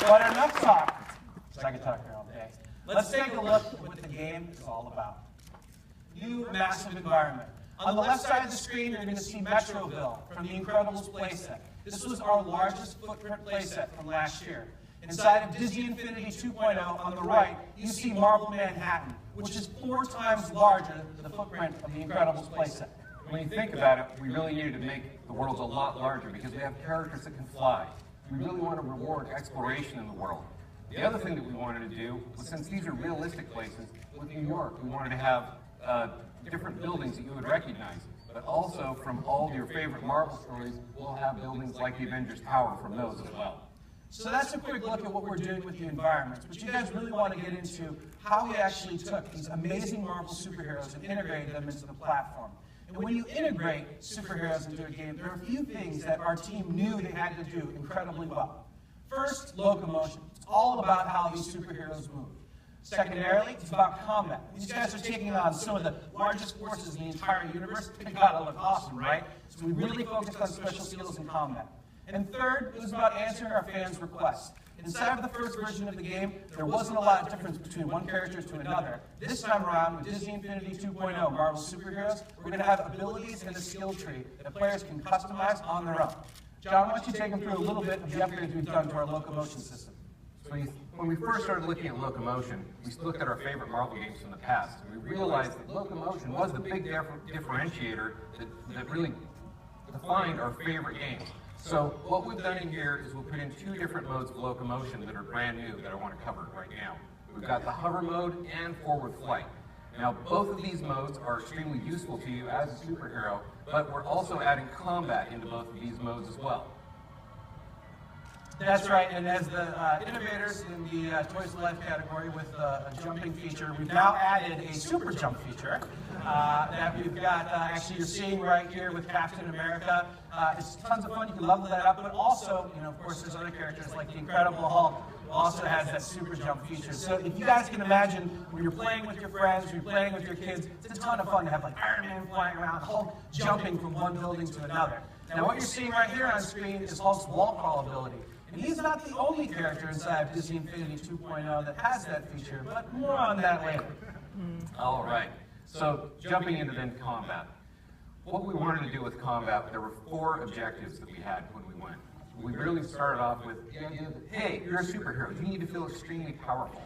But enough talk. So I can talk here all day. Let's take a look at what the game is all about. New massive environment. On the left side of the screen, you're going to see Metroville from the Incredibles playset. This was our largest footprint playset from last year. Inside of Disney Infinity 2.0, on the right, you see Marvel Manhattan, which is 4 times larger than the footprint of the Incredibles playset. When you think about it, we really needed to make the worlds a lot larger because we have characters that can fly. We really want to reward exploration in the world. The other thing that we wanted to do was, since these are realistic places, with New York, we wanted to have different buildings that you would recognize. But also, from all of your favorite Marvel stories, we'll have buildings like the Avengers Tower from those as well. So that's a quick look at what we're doing with the environments. But you guys really want to get into how we actually took these amazing Marvel superheroes and integrated them into the platform. And when you integrate superheroes into a game, there are a few things that our team knew they had to do incredibly well. First, locomotion. It's all about how these superheroes move. Secondarily, it's about combat. These guys are taking on some of the largest forces in the entire universe. They gotta look awesome, right? So we really focused on special skills in combat. And third, it was about answering our fans' requests. Inside of the first version of the game, there wasn't a lot of difference between one character to another. This time around, with Disney Infinity 2.0 Marvel Superheroes, we're going to have abilities and a skill tree that players can customize on their own. John, why don't you take them through a little bit of the upgrades we've done to our locomotion system? So when we first started looking at locomotion, we looked at our favorite Marvel games from the past, and we realized that locomotion was the big differentiator that really defined our favorite games. So what we've done in here is we'll put in 2 different modes of locomotion that are brand new that I want to cover right now. We've got the hover mode and forward flight. Now, both of these modes are extremely useful to you as a superhero, but we're also adding combat into both of these modes as well. That's right, and as the innovators in the Toys to Life category with a jumping feature, we've now added a super jump feature that we've got, actually you're seeing right here with Captain America. It's tons of fun, you can level that up, but also, you know, of course, there's other characters like the Incredible Hulk who also has that super jump feature. So if you guys can imagine when you're playing with your friends, when you're playing with your kids, it's a ton of fun to have like Iron Man flying around, Hulk jumping from one building to another. Now what you're seeing right here on screen is Hulk's wall crawl ability. And he's not the only character inside of Disney Infinity 2.0 that has that feature, but more on that later. All right, so jumping into then combat. What we wanted to do with combat, there were 4 objectives that we had when we went. We really started off with the idea that, hey, you're a superhero, you need to feel extremely powerful.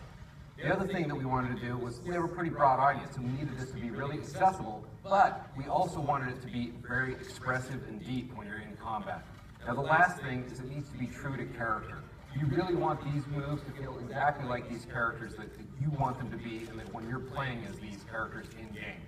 The other thing that we wanted to do was, we have a pretty broad audience, and we needed this to be really accessible, but we also wanted it to be very expressive and deep when you're in combat. Now the last thing is it needs to be true to character. You really want these moves to feel exactly like these characters that you want them to be, and that when you're playing as these characters in-game.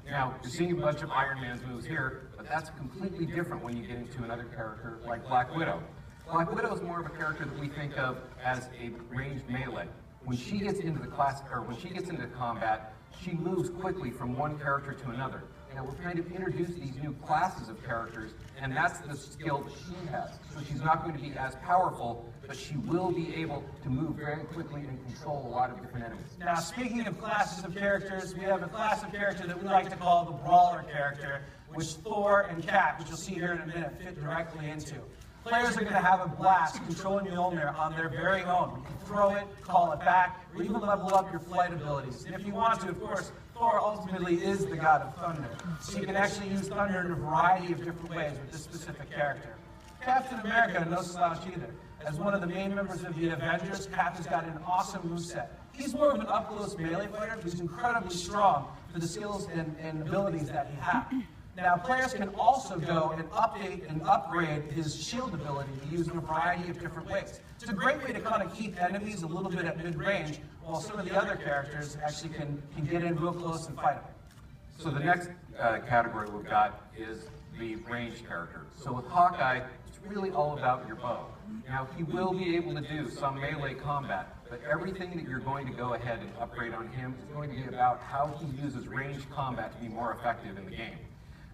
Now, you're seeing a bunch of Iron Man's moves here, but that's completely different when you get into another character like Black Widow. Black Widow is more of a character that we think of as a ranged melee. When she gets into when she gets into combat, she moves quickly from one character to another. And we're trying to introduce these new classes of characters, and that's the skill that she has. So she's not going to be as powerful, but she will be able to move very quickly and control a lot of different enemies. Now, speaking of classes of characters, we have a class of character that we like to call the Brawler character, which Thor and Cap, which you'll see here in a minute, fit directly into. Players are going to have a blast controlling Mjolnir on their very own. You can throw it, call it back, or even level up your flight abilities. And if you want to, of course, Thor ultimately is the god of thunder. So you can actually use thunder in a variety of different ways with this specific character. Captain America, no slouch either. As one of the main members of the Avengers, Cap has got an awesome moveset. He's more of an up-close melee fighter, but he's incredibly strong for the skills and abilities that he has. Now, players can also go and update and upgrade his shield ability using a variety of different ways. It's a great way to kind of keep enemies a little bit at mid-range, while some of the other characters actually can get in real close and fight them. So the next category we've got is the ranged character. So with Hawkeye, it's really all about your bow. Now, he will be able to do some melee combat, but everything that you're going to go ahead and upgrade on him is going to be about how he uses ranged combat to be more effective in the game.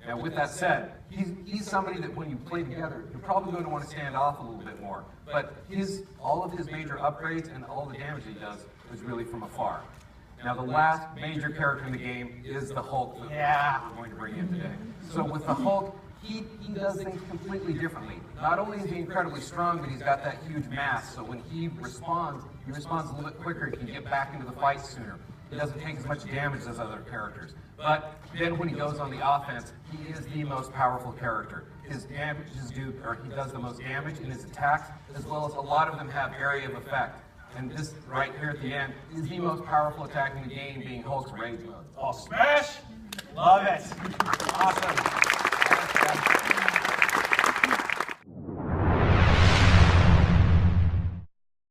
Now, with that said, he's somebody that when you play together, you're probably going to want to stand off a little bit more. But all of his major upgrades and all the damage he does is really from afar. Now, the last major character in the game is the Hulk that we're going to bring in today. So with the Hulk, he does things completely differently. Not only is he incredibly strong, but he's got that huge mass, so when he responds a little bit quicker, he can get back into the fight sooner. He doesn't take as much damage as other characters. But then when he goes on the offense, he is the most powerful character. His damages he does the most damage in his attacks, as well as a lot of them have area of effect. And this right here at the end is the most powerful attack in the game, being Hulk's Rage Mode. Oh, smash! Love it.